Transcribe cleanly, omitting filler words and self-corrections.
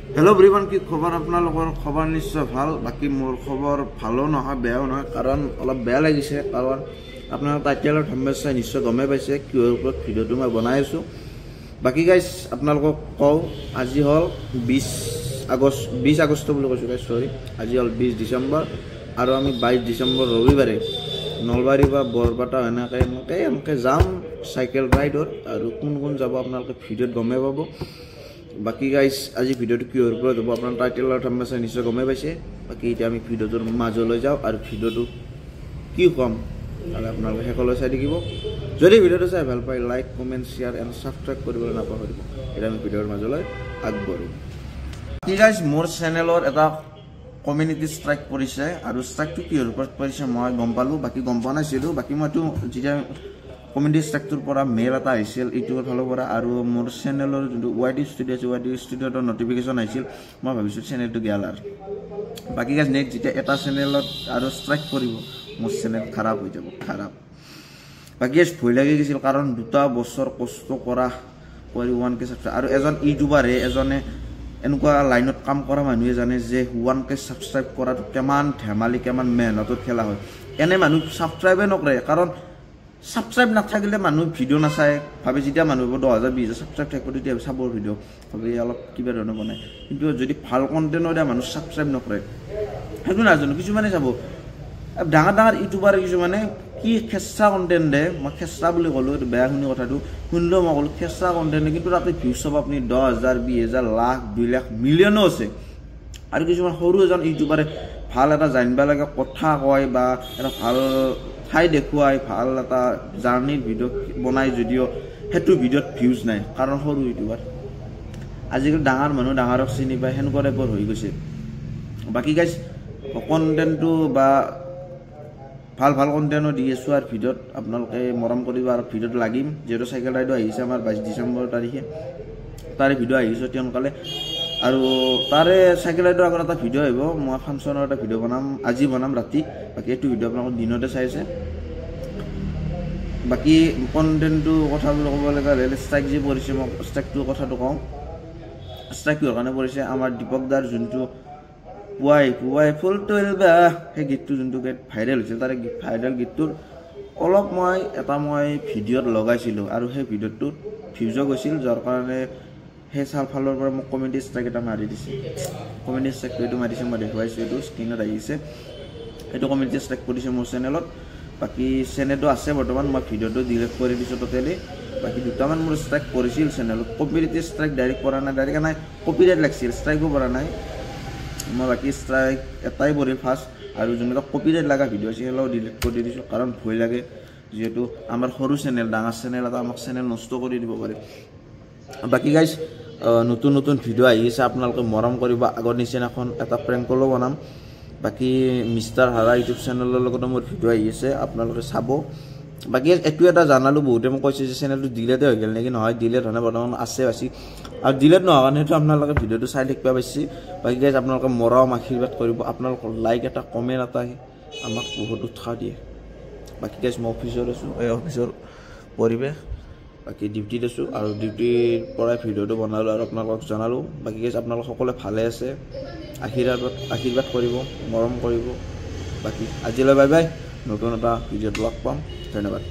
hello everyone की खबर आपनालोকৰ खबर निश्चय ভাল बाकी मोर खबर ভালো নহয় বেয়াও নহয় কাৰণ অলপ বেয়া লাগিছে কাৰণ আপনাৰা টাইটেলৰ থাম্বনেল চাই নিশ্চয় গমে পাইছে কিহৰ ওপৰত ভিডিওটো মই বনাই আছো বাকি গাইস আপনালোকক কও আজি হল 20 আগষ্ট বুলি কৈছো গাইস সৰি আজি হল 20 ডিসেম্বৰ আৰু আমি 22 ডিসেম্বৰ ৰবিবাৰে নলবাৰী বা বৰপাটা এনেকে যাম সাইকেল ৰাইডত আৰু কোন কোন যাব আপোনালোকে ভিডিওত গমে পাব बाकी गाइस आज ভিডিওটো কি হৰ পৰা যাব আপোনাৰ টাইটেলৰ থাম্বনেল চাই নিশ্চয় গমে পাইছে বাকি এতিয়া আমি ভিডিওটোৰ মাজলৈ যাও আৰু ভিডিওটো কি কম আৰু আপোনালোকে হেকলৈ চাই দেখিব যদি ভিডিওটো চাই ভাল পায় like comment share and subscribe কৰিবলৈ নাপাহৰিব এতিয়া আমি ভিডিওৰ মাজলৈ আগবঢ়ো কি গাইস মোৰ চেনেলৰ এটা কমিউনিটি ষ্ট্ৰাইক পৰিছে আৰু ষ্ট্ৰাইকটো কি হৰ পৰা পৰিছে মই গম পালো বাকি গম পোৱা নাছিলো বাকি মইটো যেতিয়া কমেডি স্ট্ৰাকচাৰ পৰা মেল এটা আহিছিল ইউটিউবৰ ফালৰ পৰা আৰু মোৰ চেনেলৰ যোনটো ওয়াইডি ষ্টুডিঅ'ৰ নটিফিকেশন আহিছিল মই ভাবিছো চেনেলটো গেলাৰ বাকি গাইস নেক্সট যেতিয়া এটা চেনেলত আৰু ষ্ট্ৰাইক কৰিব মোৰ চেনেল খাৰাপ হৈ যাব খাৰাপ বাকি গাইস ভয় লাগি গৈছিল কাৰণ দুটা বছৰ কষ্ট কৰা 1k সাবস্ক্ৰাইব আৰু এজন ইউটিউবাৰে এজনে এনেকুৱা লাইনত কাম কৰা মানুহে জানে যে 1k সাবস্ক্ৰাইব কৰাটো কিমান ধেমালি কিমান মেহনতৰ খেলা হয় এনে মানুহ সাবস্ক্ৰাইবে নকৰে কাৰণ সাবস্ক্রাইব না থাকিলে মানুহ ভিডিও না চাই ভাবে যেতিয়া মানুহ 10000 সাবস্ক্রাইব থাকিব তেতিয়া চাবৰ ভিডিও ভাবে অলপ কিবা ধৰণৰ বনায় কিন্তু যদি ভাল কন্টেন্ট হয় মানুহ সাবস্ক্ৰাইব নকৰে হেতু নাজানো কিছু মানে চাব ডাঙৰ ডাঙৰ ইউটিউবাৰ কিছু মানে কি খেছৰা কন্টেন্ট দে মই খেছৰা বুলি কলো বেয়া শুনি কথাটো শুনলো মই কলো খেছৰা কন্টেন্ট কিন্তু তাতে ভিউজ সব আপুনি 10000 20000 লাখ 2 লাখ মিলিয়নও আছে আৰু কিছুমান সৰু এজন ইউটিউবাৰে ভাল এটা জানিবা লাগে কথা কয় বা এটা ভাল ঠাই দেখুৱাই ভাল এটা জাৰ্নিৰ ভিডিও বনাই যদিও হেতু ভিডিওত ভিউজ নাই কাৰণ সৰু ইউটিউবাৰ আজিকালি ডাঙৰ মানুহ ডাঙৰক চিনি পায় হেনকৰে পৰ হৈ গৈছে বাকি গাইস কন্টেন্টটো বা ভাল ভাল কন্টেন্ট দি আছো আৰু ভিডিওত আপোনালোকে মৰম কৰিব আৰু ভিডিওত লাগিম যেটো সাইকেল ৰাইড আহিছে আমাৰ 22 ডিসেম্বৰ তাৰিখে তাৰে ভিডিও আহিছে তেওঁলোকলে আৰু তাৰে সাইকেল ৰাইডৰ আগত এটা ভিডিও আহিব মই ফাংচনৰ এটা ভিডিও বনাম আজি বনাম ৰাতি বাকি এটো ভিডিও আপোনালোকে দিনতে চাইছে বাকি কন্টেন্টটো কথা ক'ব লগা ৰেল ষ্ট্ৰাইক যে পৰিছে মই ষ্ট্ৰাইকটোৰ কথাটো কওঁ ষ্ট্ৰাইকৰ কাৰণে পৰিছে আমাৰ দীপক দাৰ যোনটো পুৱাই ফুল তোলবা সেই গীতটো যোনটো ভাইৰেল হৈছিল তাৰে ভাইৰেল গীতটোৰ অলপ মই ভিডিওত লগাইছিলো আৰু সেই ভিডিওটো ভিউজ গৈছিল যাৰ কাৰণে হে সাল ফালৰ পৰা মোক কমেডি ষ্ট্ৰাইক এটা মাৰি দিছে কমেডি ষ্ট্ৰাইকটো মাৰিছে মই দেখুৱাইছো এটো স্ক্ৰিনত আহিছে এটো কমেডি ষ্ট্ৰাইক কৰিছে মোৰ চেনেলত বাকি চেনেলটো আছে বৰ্তমান মই ভিডিওটো ডিলিট কৰি দিছো টোটালি বাকি দুটামান মোৰ ষ্ট্ৰাইক কৰিছিল চেনেলত কপিৰাইট ষ্ট্ৰাইক ডাইৰেক্ট কৰা নাই ডাইৰেক্ট নাই কপিৰাইট লাগিছিল ষ্ট্ৰাইকো কৰা নাই মই বাকি ষ্ট্ৰাইক এটাই পৰিল ফাৰ্ষ্ট আৰু যোনটা কপিৰাইট লাগা ভিডিও আছে হেলো ডিলিট কৰি দিছো কাৰণ ভয় লাগে যেহেতু আমাৰ সৰু চেনেল ডাঙৰ চেনেল এটা আমাক চেনেল নষ্ট কৰি দিব পাৰে বাকি গাইস নতুন ভিডিও আহিছে আপোনালোকে মৰম কৰিব আগৰ নিচিনাখন এটা প্ৰেংক কলো বনাম বাকি মিস্টাৰ হাৰা ইউটিউব চেনেলৰ লগত মোৰ ভিডিও আহিছে আপোনালোকে চাব বাকি এটো এটা জানালো বহুতে মোক কৈছে যে চেনেলটো ডিলিট হৈ গল নেকি নহয় ডিলিট হনে বৰ্তমান আছে বাছি আৰু ডিলিট নোহোৱা কাৰণেটো আপোনালোকে ভিডিওটো চাই দেখিবা পাইছি বাকি গাইস আপোনালোকে মৰম আশীৰ্বাদ কৰিব আপোনালোকৰ লাইক এটা কমেন্ট এটা আমাক বহুত উৎসাহ দিয়ে বাকি গাইস মই অফিচৰ আছো এই অফিচৰ পৰিবেশ বাকি ডিউটিত আছো আৰু ডিউটিৰ পৰা ভিডিওটো বনালো আৰু আপোনালোকক জনালো বাকি গাইস আপোনালোক সকলোৱে ভালে আছে আশীৰ্বাদ কৰিব মৰম কৰিব বাকি আজিলৈ বাই বাই নতুন এটা ভিডিওত লগ পাম ধন্যবাদ